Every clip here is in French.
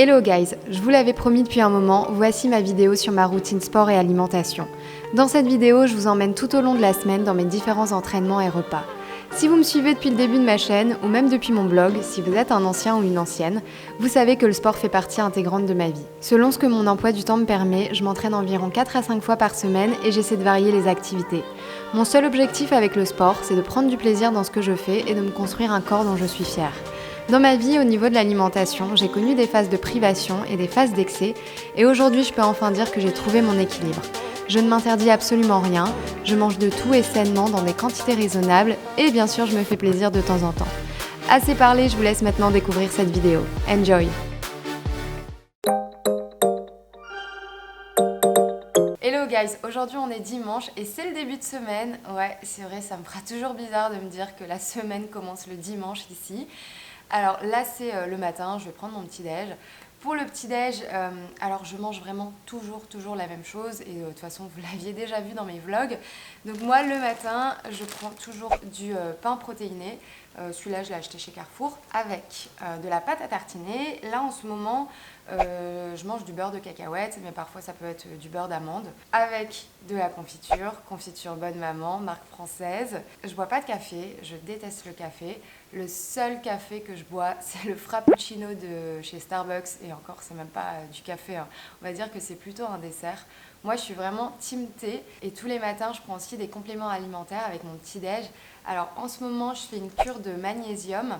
Hello guys, je vous l'avais promis depuis un moment, voici ma vidéo sur ma routine sport et alimentation. Dans cette vidéo, je vous emmène tout au long de la semaine dans mes différents entraînements et repas. Si vous me suivez depuis le début de ma chaîne, ou même depuis mon blog, si vous êtes un ancien ou une ancienne, vous savez que le sport fait partie intégrante de ma vie. Selon ce que mon emploi du temps me permet, je m'entraîne environ 4 à 5 fois par semaine et j'essaie de varier les activités. Mon seul objectif avec le sport, c'est de prendre du plaisir dans ce que je fais et de me construire un corps dont je suis fière. Dans ma vie, au niveau de l'alimentation, j'ai connu des phases de privation et des phases d'excès, et aujourd'hui je peux enfin dire que j'ai trouvé mon équilibre. Je ne m'interdis absolument rien, je mange de tout et sainement dans des quantités raisonnables, et bien sûr je me fais plaisir de temps en temps. Assez parlé, je vous laisse maintenant découvrir cette vidéo. Enjoy! Hello guys, aujourd'hui on est dimanche et c'est le début de semaine. Ouais, c'est vrai, ça me fera toujours bizarre de me dire que la semaine commence le dimanche ici. Alors là c'est le matin, je vais prendre mon petit-déj. Pour le petit-déj, alors je mange vraiment toujours la même chose et de toute façon vous l'aviez déjà vu dans mes vlogs. Donc moi le matin, je prends toujours du pain protéiné. Celui-là je l'ai acheté chez Carrefour avec de la pâte à tartiner. Là en ce moment, je mange du beurre de cacahuète, mais parfois ça peut être du beurre d'amande. Avec de la confiture Bonne Maman, marque française. Je bois pas de café, je déteste le café. Le seul café que je bois, c'est le frappuccino de chez Starbucks. Et encore, c'est même pas du café, hein. On va dire que c'est plutôt un dessert. Moi, je suis vraiment team thé. Et tous les matins, je prends aussi des compléments alimentaires avec mon petit-déj. Alors, en ce moment, je fais une cure de magnésium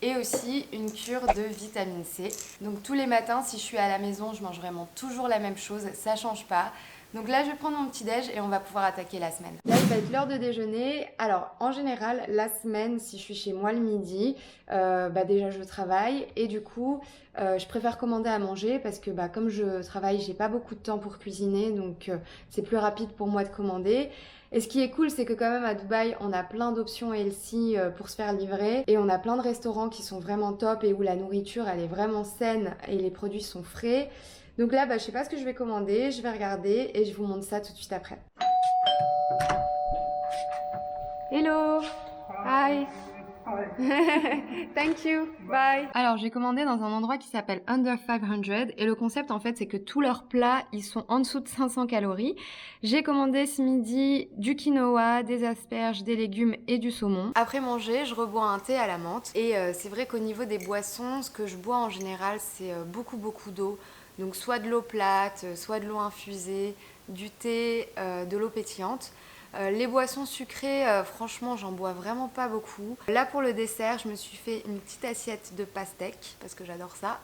et aussi une cure de vitamine C. Donc, tous les matins, si je suis à la maison, je mange vraiment toujours la même chose. Ça change pas. Donc là, je vais prendre mon petit-déj et on va pouvoir attaquer la semaine. Là, il va être l'heure de déjeuner. Alors, en général, la semaine, si je suis chez moi le midi, déjà je travaille et du coup, je préfère commander à manger parce que comme je travaille, j'ai pas beaucoup de temps pour cuisiner, donc c'est plus rapide pour moi de commander. Et ce qui est cool, c'est que quand même à Dubaï, on a plein d'options healthy pour se faire livrer et on a plein de restaurants qui sont vraiment top et où la nourriture, elle est vraiment saine et les produits sont frais. Donc là, je sais pas ce que je vais commander, je vais regarder et je vous montre ça tout de suite après. Hello! Hi! Thank you! Bye! Alors, j'ai commandé dans un endroit qui s'appelle Under 500 et le concept en fait, c'est que tous leurs plats, ils sont en dessous de 500 calories. J'ai commandé ce midi du quinoa, des asperges, des légumes et du saumon. Après manger, je rebois un thé à la menthe et c'est vrai qu'au niveau des boissons, ce que je bois en général, c'est beaucoup d'eau. Donc soit de l'eau plate, soit de l'eau infusée, du thé, de l'eau pétillante. Les boissons sucrées, franchement, j'en bois vraiment pas beaucoup. Là, pour le dessert, je me suis fait une petite assiette de pastèque parce que j'adore ça.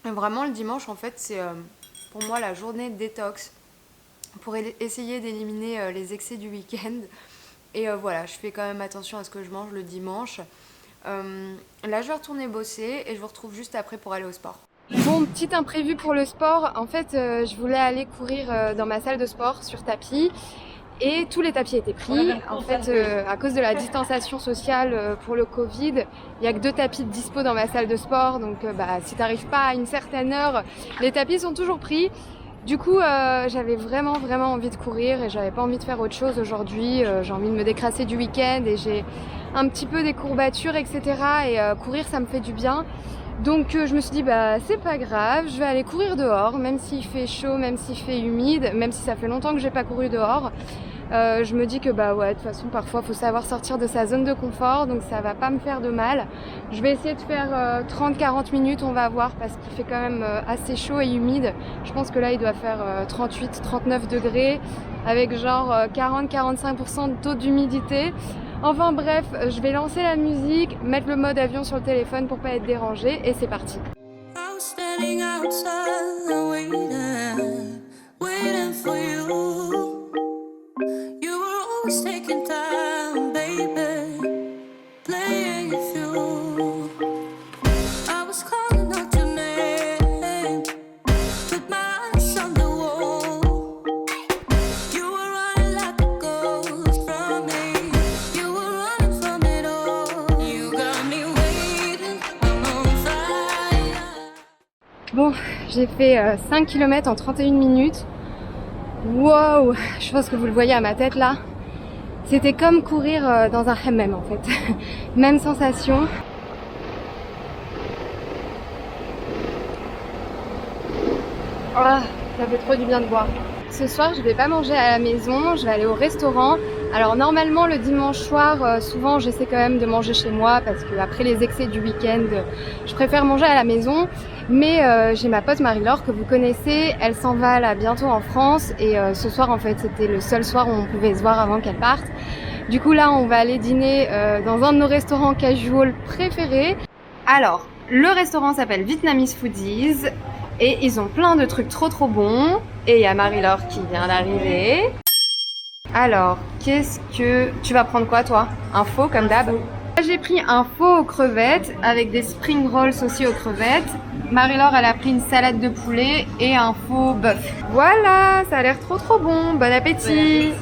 Vraiment, le dimanche, en fait, c'est pour moi la journée de détox pour essayer d'éliminer les excès du week-end. Et voilà, je fais quand même attention à ce que je mange le dimanche. Là, je vais retourner bosser et je vous retrouve juste après pour aller au sport. Bon, petit imprévu pour le sport. En fait, je voulais aller courir dans ma salle de sport sur tapis et tous les tapis étaient pris. En fait, à cause de la distanciation sociale pour le Covid, il n'y a que 2 tapis de dispo dans ma salle de sport. Donc, si tu n'arrives pas à une certaine heure, les tapis sont toujours pris. Du coup, j'avais vraiment envie de courir et j'avais pas envie de faire autre chose aujourd'hui. J'ai envie de me décrasser du week-end et j'ai un petit peu des courbatures, etc. Et courir, ça me fait du bien. Donc je me suis dit, c'est pas grave, je vais aller courir dehors, même s'il fait chaud, même s'il fait humide, même si ça fait longtemps que j'ai pas couru dehors. Je me dis que de toute façon parfois il faut savoir sortir de sa zone de confort, donc ça va pas me faire de mal. Je vais essayer de faire 30-40 minutes, on va voir, parce qu'il fait quand même assez chaud et humide. Je pense que là il doit faire 38-39 degrés avec genre 40-45% de taux d'humidité. Enfin bref, je vais lancer la musique, mettre le mode avion sur le téléphone pour pas être dérangée et c'est parti. Bon, j'ai fait 5 km en 31 minutes. Wow, je pense que vous le voyez à ma tête là. C'était comme courir dans un hammam en fait. Même sensation. Ah, ça fait trop du bien de boire. Ce soir, je vais pas manger à la maison, je vais aller au restaurant. Alors normalement, le dimanche soir, souvent j'essaie quand même de manger chez moi parce que après les excès du week-end, je préfère manger à la maison. Mais j'ai ma pote Marie-Laure que vous connaissez, elle s'en va là bientôt en France et ce soir en fait c'était le seul soir où on pouvait se voir avant qu'elle parte. Du coup là, on va aller dîner dans un de nos restaurants casual préférés. Alors, le restaurant s'appelle Vietnamese Foodies. Et ils ont plein de trucs trop bons. Et il y a Marie-Laure qui vient d'arriver. Alors, qu'est-ce que... Tu vas prendre quoi toi? Un faux comme d'hab? J'ai pris un faux aux crevettes avec des spring rolls aussi aux crevettes. Marie-Laure elle a pris une salade de poulet et un faux bœuf. Voilà, ça a l'air trop bon. Bon appétit.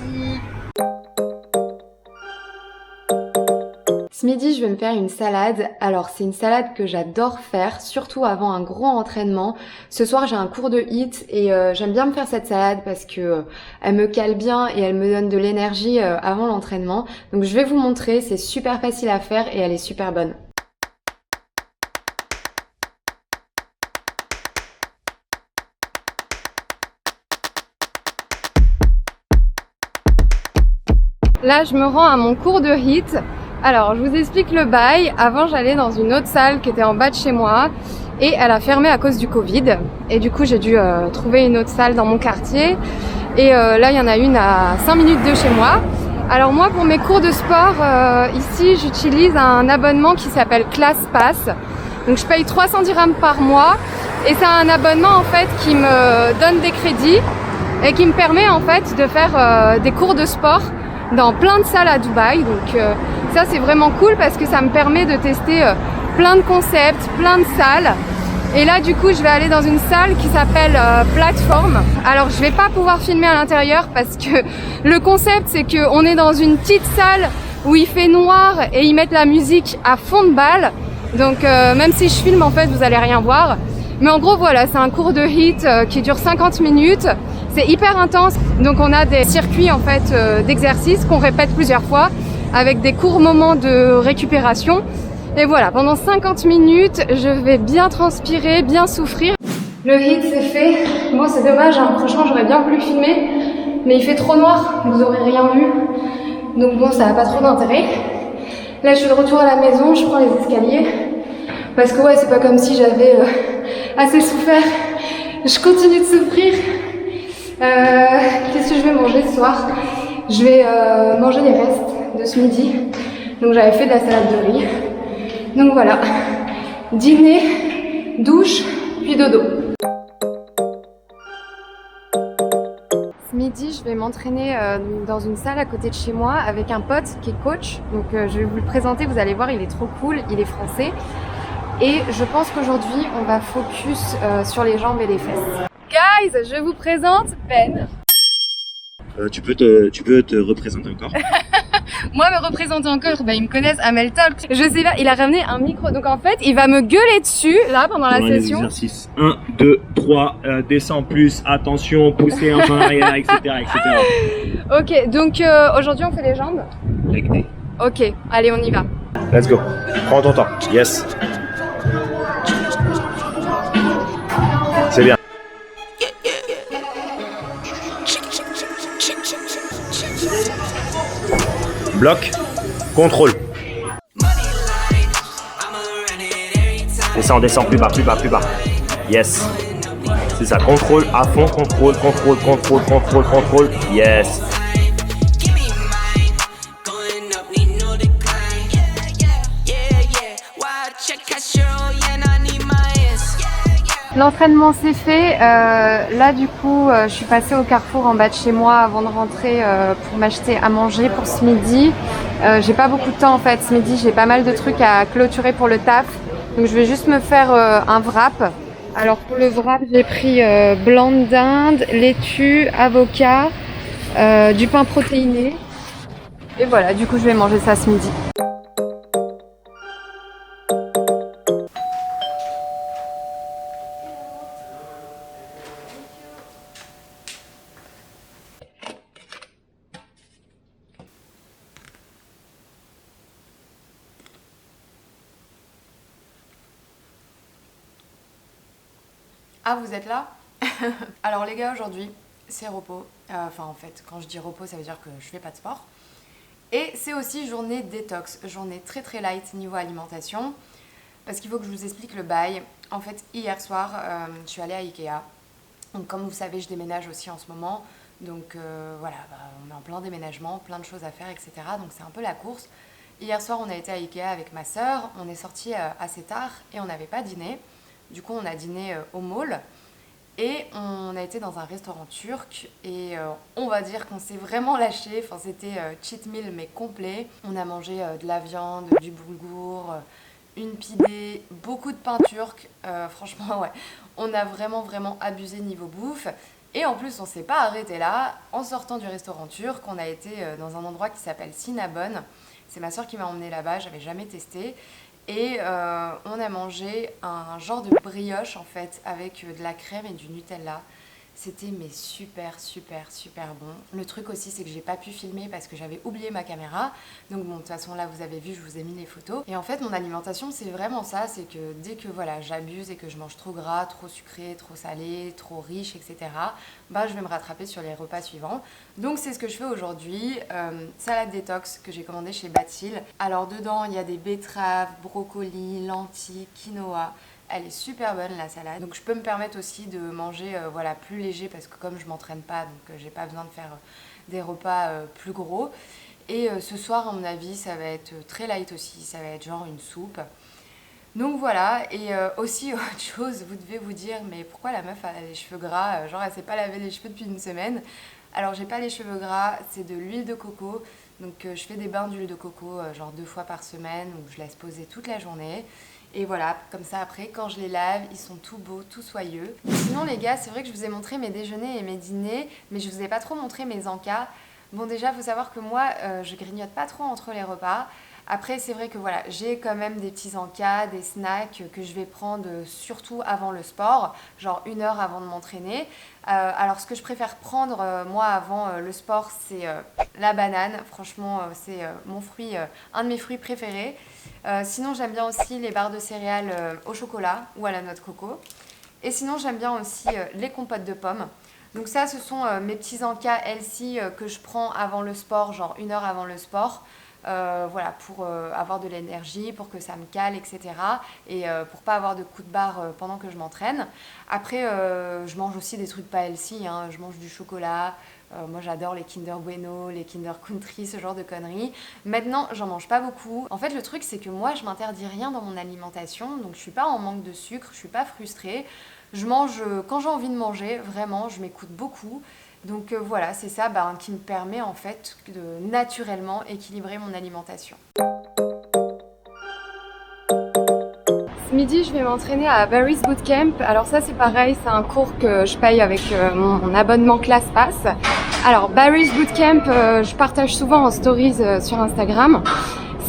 Ce midi, je vais me faire une salade. Alors, c'est une salade que j'adore faire, surtout avant un gros entraînement. Ce soir, j'ai un cours de HIIT et j'aime bien me faire cette salade parce que elle me cale bien et elle me donne de l'énergie avant l'entraînement. Donc, je vais vous montrer. C'est super facile à faire et elle est super bonne. Là, je me rends à mon cours de HIIT. Alors, je vous explique le bail. Avant, j'allais dans une autre salle qui était en bas de chez moi et elle a fermé à cause du Covid. Et du coup, j'ai dû trouver une autre salle dans mon quartier. Et là, il y en a une à 5 minutes de chez moi. Alors moi, pour mes cours de sport, ici, j'utilise un abonnement qui s'appelle ClassPass. Donc, je paye 310 dirhams par mois. Et c'est un abonnement, en fait, qui me donne des crédits et qui me permet, en fait, de faire des cours de sport dans plein de salles à Dubaï. Donc ça c'est vraiment cool parce que ça me permet de tester plein de concepts, plein de salles. Et là du coup je vais aller dans une salle qui s'appelle Plateforme. Alors je vais pas pouvoir filmer à l'intérieur parce que le concept c'est qu'on est dans une petite salle où il fait noir et ils mettent la musique à fond de balle. Donc même si je filme en fait vous allez rien voir. Mais en gros voilà, c'est un cours de HIIT qui dure 50 minutes. C'est hyper intense, donc on a des circuits en fait d'exercices qu'on répète plusieurs fois avec des courts moments de récupération. Et voilà, pendant 50 minutes, je vais bien transpirer, bien souffrir. Le HIIT c'est fait. Bon c'est dommage, hein. Franchement j'aurais bien voulu filmer, mais il fait trop noir, vous aurez rien vu. Donc bon, ça n'a pas trop d'intérêt. Là je suis de retour à la maison, je prends les escaliers. Parce que ouais, c'est pas comme si j'avais assez souffert. Je continue de souffrir. Qu'est-ce que je vais manger ce soir? Je vais manger les restes de ce midi. Donc j'avais fait de la salade de riz. Donc voilà, dîner, douche, puis dodo. Ce midi, je vais m'entraîner dans une salle à côté de chez moi avec un pote qui est coach. Donc je vais vous le présenter, vous allez voir, il est trop cool, il est français. Et je pense qu'aujourd'hui, on va focus sur les jambes et les fesses. Guys, je vous présente Ben. Tu peux te représenter encore? Moi, me représenter encore, ils me connaissent, Amel Talk. Je sais pas, il a ramené un micro. Donc en fait, il va me gueuler dessus, là, pendant la session. Exercice 1, 2, 3, descends plus, attention, pousser en arrière, etc., etc. Ok, donc aujourd'hui, on fait les jambes? Leg day. Ok, allez, on y va. Let's go. Prends ton temps. Yes. C'est bien. Bloc, contrôle. Descends, descends, plus bas, plus bas, plus bas. Yes. C'est ça, contrôle à fond, contrôle, contrôle, contrôle, contrôle, contrôle. Yes. L'entraînement c'est fait. Là du coup, je suis passée au Carrefour en bas de chez moi avant de rentrer pour m'acheter à manger pour ce midi. J'ai pas beaucoup de temps en fait. Ce midi, j'ai pas mal de trucs à clôturer pour le taf. Donc je vais juste me faire un wrap. Alors pour le wrap, j'ai pris blanc de dinde, laitue, avocat, du pain protéiné. Et voilà, du coup je vais manger ça ce midi. Ah, vous êtes là? Alors les gars, aujourd'hui, c'est repos. Enfin en fait, quand je dis repos, ça veut dire que je fais pas de sport. Et c'est aussi journée détox, journée très très light niveau alimentation. Parce qu'il faut que je vous explique le bail. En fait, hier soir, je suis allée à Ikea. Donc comme vous savez, je déménage aussi en ce moment. Donc voilà, on est en plein déménagement, plein de choses à faire, etc. Donc c'est un peu la course. Hier soir, on a été à Ikea avec ma sœur. On est sorti assez tard et on n'avait pas dîné. Du coup, on a dîné au mall. Et on a été dans un restaurant turc et on va dire qu'on s'est vraiment lâché. Enfin, c'était cheat meal mais complet. On a mangé de la viande, du boulgour, une pidée, beaucoup de pain turc. Franchement, ouais, on a vraiment abusé niveau bouffe. Et en plus, on s'est pas arrêté là. En sortant du restaurant turc, on a été dans un endroit qui s'appelle Cinnabon. C'est ma soeur qui m'a emmenée là-bas, j'avais jamais testé. Et on a mangé un genre de brioche en fait avec de la crème et du Nutella. C'était mais super bon. Le truc aussi c'est que j'ai pas pu filmer parce que j'avais oublié ma caméra. Donc bon, de toute façon là vous avez vu, je vous ai mis les photos. Et en fait mon alimentation c'est vraiment ça, c'est que dès que voilà j'abuse et que je mange trop gras, trop sucré, trop salé, trop riche, etc. Bah je vais me rattraper sur les repas suivants. Donc c'est ce que je fais aujourd'hui. Salade détox que j'ai commandée chez Batil. Alors dedans il y a des betteraves, brocolis, lentilles, quinoa. Elle est super bonne la salade. Donc je peux me permettre aussi de manger voilà, plus léger parce que comme je m'entraîne pas, donc j'ai pas besoin de faire des repas plus gros. Et ce soir, à mon avis, ça va être très light aussi. Ça va être genre une soupe. Donc voilà. Et aussi autre chose, vous devez vous dire, mais pourquoi la meuf a les cheveux gras? Genre elle s'est pas lavé les cheveux depuis une semaine. Alors j'ai pas les cheveux gras, c'est de l'huile de coco. Donc je fais des bains d'huile de coco genre 2 fois par semaine où je laisse poser toute la journée. Et voilà, comme ça après, quand je les lave, ils sont tout beaux, tout soyeux. Sinon les gars, c'est vrai que je vous ai montré mes déjeuners et mes dîners, mais je vous ai pas trop montré mes encas. Bon déjà, il faut savoir que moi, je grignote pas trop entre les repas. Après, c'est vrai que voilà, j'ai quand même des petits encas, des snacks que je vais prendre surtout avant le sport, genre 1 heure avant de m'entraîner. Alors ce que je préfère prendre moi avant le sport, c'est la banane. Franchement, c'est mon fruit, un de mes fruits préférés. Sinon, j'aime bien aussi les barres de céréales au chocolat ou à la noix de coco. Et sinon, j'aime bien aussi les compotes de pommes. Donc ça, ce sont mes petits encas healthy que je prends avant le sport, genre 1 heure avant le sport. Voilà, pour avoir de l'énergie, pour que ça me cale, etc. Et pour pas avoir de coups de barre pendant que je m'entraîne. Après, je mange aussi des trucs pas healthy, hein. Je mange du chocolat. Moi, j'adore les Kinder Bueno, les Kinder Country, ce genre de conneries. Maintenant, j'en mange pas beaucoup. En fait, le truc, c'est que moi, je m'interdis rien dans mon alimentation. Donc, je suis pas en manque de sucre, je suis pas frustrée. Je mange quand j'ai envie de manger, vraiment, je m'écoute beaucoup. Donc voilà, c'est ça qui me permet en fait de naturellement équilibrer mon alimentation. Ce midi, je vais m'entraîner à Barry's Bootcamp. Alors ça, c'est pareil, c'est un cours que je paye avec mon abonnement ClassPass. Alors Barry's Bootcamp, je partage souvent en stories sur Instagram.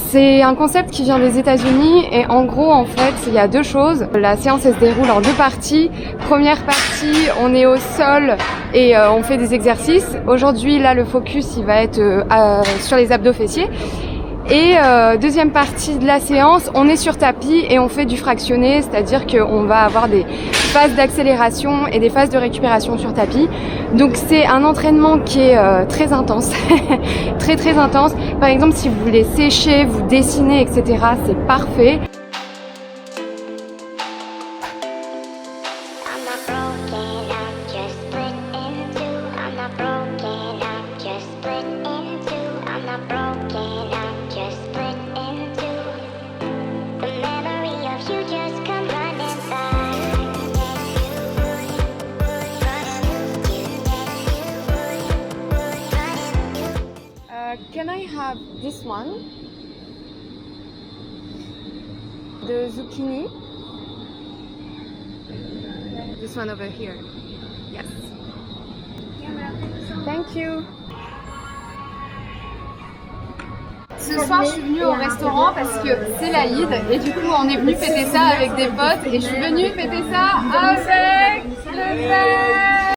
C'est un concept qui vient des États-Unis et en gros, en fait, il y a 2 choses. La séance, elle se déroule en 2 parties. Première partie, on est au sol et on fait des exercices. Aujourd'hui, là, le focus, il va être sur les abdos fessiers. Et deuxième partie de la séance, on est sur tapis et on fait du fractionné, c'est-à-dire qu'on va avoir des phases d'accélération et des phases de récupération sur tapis. Donc c'est un entraînement qui est très intense, très intense. Par exemple, si vous voulez sécher, vous dessiner, etc., c'est parfait. Can I have this one? The zucchini? This one over here. Yes. Thank you. Ce soir, je suis venue au restaurant parce que c'est l'Aïd et du coup, on est venu fêter ça avec des potes et je suis venue fêter ça avec le père.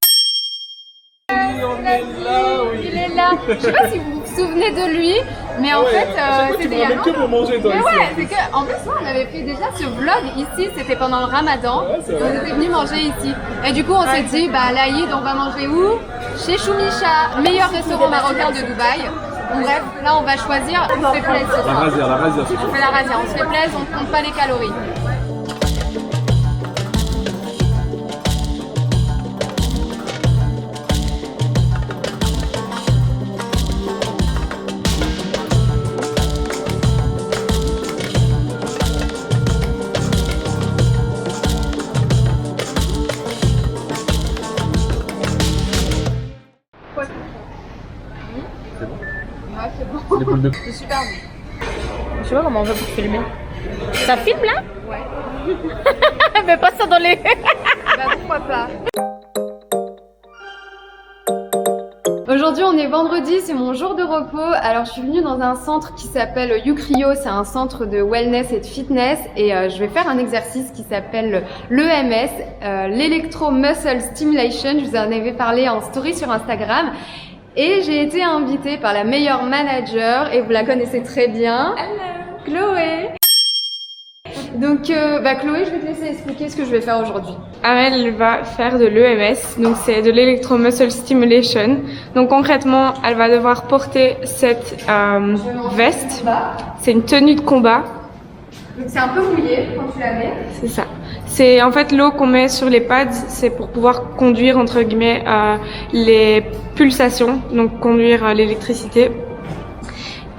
Il est là. Je sais pas si vous vous souvenez de lui. Mais en fait, tu me ramènes que pour manger, toi. Mais ici, ouais, c'est que en plus moi on avait fait déjà ce vlog ici, c'était pendant le Ramadan. Ouais, c'est On vrai. était venus manger ici. Et du coup on s'est dit bah l'Aïd on va manger où? Chez Choumicha, meilleur restaurant marocain de Dubaï. Donc, bref, là on va choisir, on se fait plaisir ce soir. La razia, c'est On fait la razzia, on se fait plaisir, on compte pas les calories. Les boules de... C'est super bon. Je sais pas comment on fait pour filmer. Ça filme là? Ouais. Mais pas ça dans les... Bah pourquoi pas. Aujourd'hui on est vendredi, c'est mon jour de repos. Alors je suis venue dans un centre qui s'appelle Ucrio, c'est un centre de wellness et de fitness et je vais faire un exercice qui s'appelle l'EMS, l'Electro Muscle Stimulation. Je vous en avais parlé en story sur Instagram. Et j'ai été invitée par la meilleure manager, et vous la connaissez très bien. Hello. Chloé. Donc Chloé, je vais te laisser expliquer ce que je vais faire aujourd'hui. Elle va faire de l'EMS, donc c'est de l'Electro-Muscle Stimulation. Donc concrètement, elle va devoir porter cette veste. C'est une tenue de combat. Donc c'est un peu mouillé quand tu la mets. C'est ça. C'est en fait l'eau qu'on met sur les pads, c'est pour pouvoir conduire entre guillemets les pulsations, donc conduire l'électricité.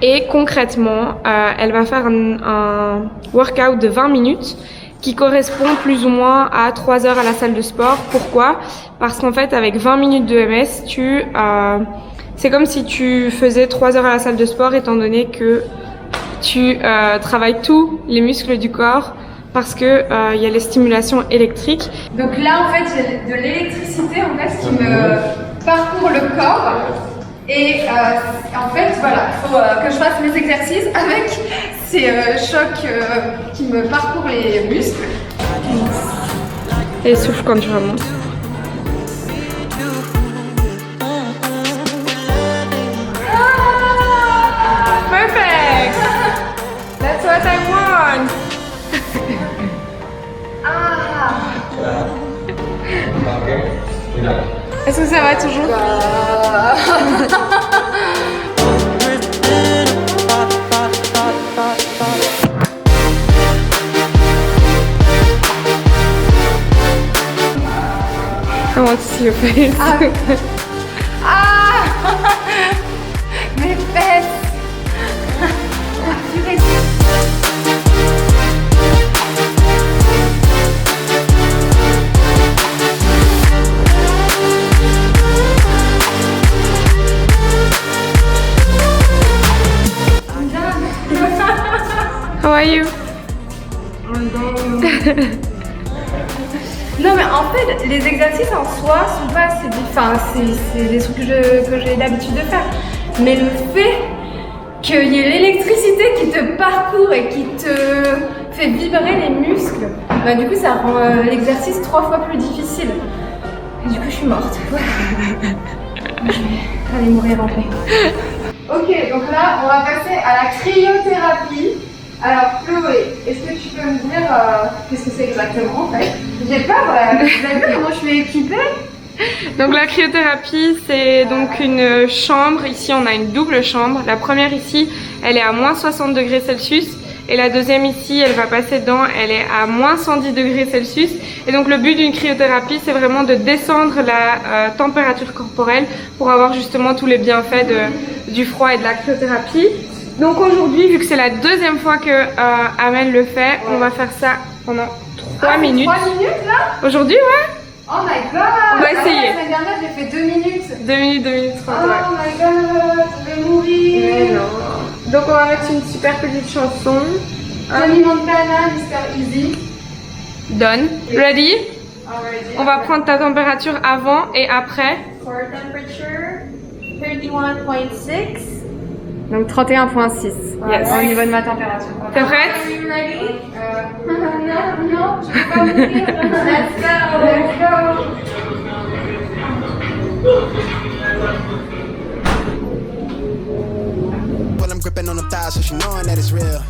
Et concrètement, elle va faire un workout de 20 minutes qui correspond plus ou moins à 3 heures à la salle de sport. Pourquoi? Parce qu'en fait, avec 20 minutes d'EMS, c'est comme si tu faisais 3 heures à la salle de sport, étant donné que tu travailles tous les muscles du corps parce que il y a les stimulations électriques. Donc là, en fait, j'ai de l'électricité en fait qui me parcourt le corps. Et en fait, voilà, il faut que je fasse mes exercices avec ces chocs qui me parcourent les muscles. Et souffle quand tu remontes. Perfect! That's what I want! Est-ce que ça va toujours? I want to see your face. Mes fesses. How are you? Non mais en fait, les exercices en soi sont pas assez c'est des trucs que j'ai l'habitude de faire. Mais le fait qu'il y ait l'électricité qui te parcourt et qui te fait vibrer les muscles, bah du coup ça rend l'exercice 3 fois plus difficile. Et du coup je suis morte. Je vais aller mourir en paix. Ok, donc là on va passer à la cryothérapie. Alors Chloé, est-ce que tu peux me dire qu'est-ce que c'est exactement en fait? J'ai peur, vous avez vu comment je suis équipée? Donc la cryothérapie, c'est donc une chambre. Ici, on a une double chambre. La première ici, elle est à moins 60 degrés Celsius. Et la deuxième ici, elle va passer dedans, elle est à moins 110 degrés Celsius. Et donc le but d'une cryothérapie, c'est vraiment de descendre la température corporelle pour avoir justement tous les bienfaits du froid et de la cryothérapie. Donc aujourd'hui, vu que c'est la deuxième fois que Amel le fait, on va faire ça pendant 3 minutes. 3 minutes là? Aujourd'hui, ouais. Oh my god! On va essayer. La semaine dernière, j'ai fait 2 minutes. 2 minutes, 2 minutes 30, Oh ouais. my god, je vais mourir. Mais non. Donc on va mettre une super petite chanson. Tony Montana, Mr. Easy. Done. Ready? Already. On va prendre ta température avant et après. Core temperature 31.6. Donc 31.6 Yes. au niveau de ma température. T'es prête? Are you ready? Non, je peux pas mourir. Let's go, let's go. When I'm gripping on them thighs, so she knowing that it's real.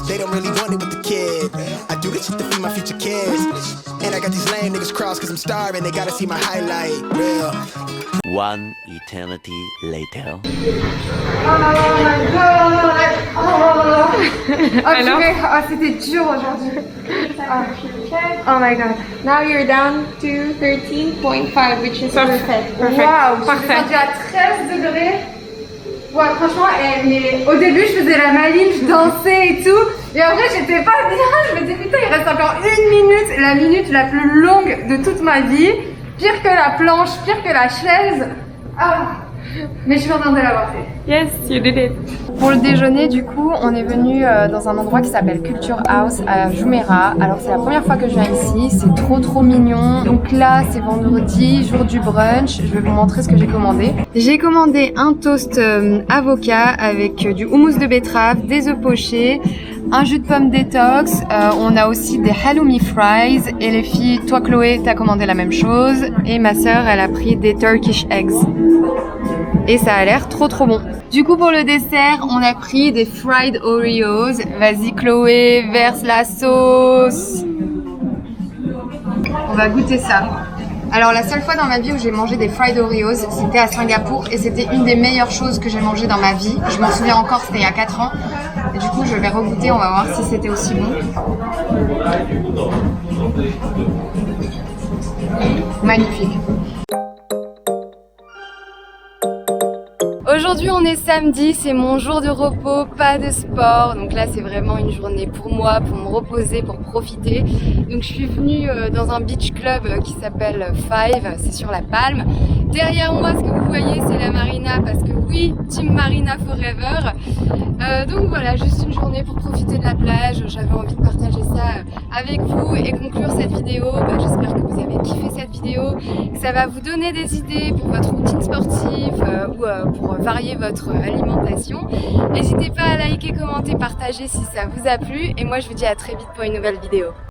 They don't really want it with the kid. I do this shit to feed my future kids. And I got these lame niggas crossed cause I'm starving. They gotta see my highlight, real. One eternity later. C'était dur aujourd'hui. Oh my god. Now you're down to 13.5, which is perfect. Wow, Parfait. Je suis à 13 degrés. Ouais, franchement, mais au début, je faisais la maline, je dansais et tout. Et après, j'étais pas bien. Je me disais, putain, il reste encore 1 minute. La minute la plus longue de toute ma vie. Pire que la planche, pire que la chaise. Ah. Mais je suis contente de l'avoir fait. Yes, you did it. Pour le déjeuner, du coup, on est venu dans un endroit qui s'appelle Culture House à Jumeirah. Alors, c'est la première fois que je viens ici, c'est trop mignon. Donc là, c'est vendredi, jour du brunch. Je vais vous montrer ce que j'ai commandé. J'ai commandé un toast avocat avec du houmous de betterave, des œufs pochés, un jus de pomme détox. On a aussi des halloumi fries. Et les filles, toi Chloé, t'as commandé la même chose. Et ma sœur, elle a pris des Turkish eggs. Et ça a l'air trop bon. Du coup pour le dessert, on a pris des fried Oreos. Vas-y Chloé, verse la sauce. On va goûter ça. Alors la seule fois dans ma vie où j'ai mangé des fried Oreos, c'était à Singapour et c'était une des meilleures choses que j'ai mangées dans ma vie. Je m'en souviens encore, c'était il y a 4 ans. Et du coup je vais regoûter, on va voir si c'était aussi bon. Magnifique. Aujourd'hui on est samedi, c'est mon jour de repos, pas de sport. Donc là c'est vraiment une journée pour moi, pour me reposer, pour profiter. Donc je suis venue dans un beach club qui s'appelle Five, c'est sur la Palme. Derrière moi ce que vous voyez c'est la marina parce que oui, Team Marina Forever. Donc voilà, juste une journée pour profiter de la plage. J'avais envie de partager ça avec vous et conclure cette vidéo. J'espère que vous avez kiffé cette vidéo, que ça va vous donner des idées pour votre routine sportive ou pour varier votre alimentation. N'hésitez pas à liker, commenter, partager si ça vous a plu et moi je vous dis à très vite pour une nouvelle vidéo.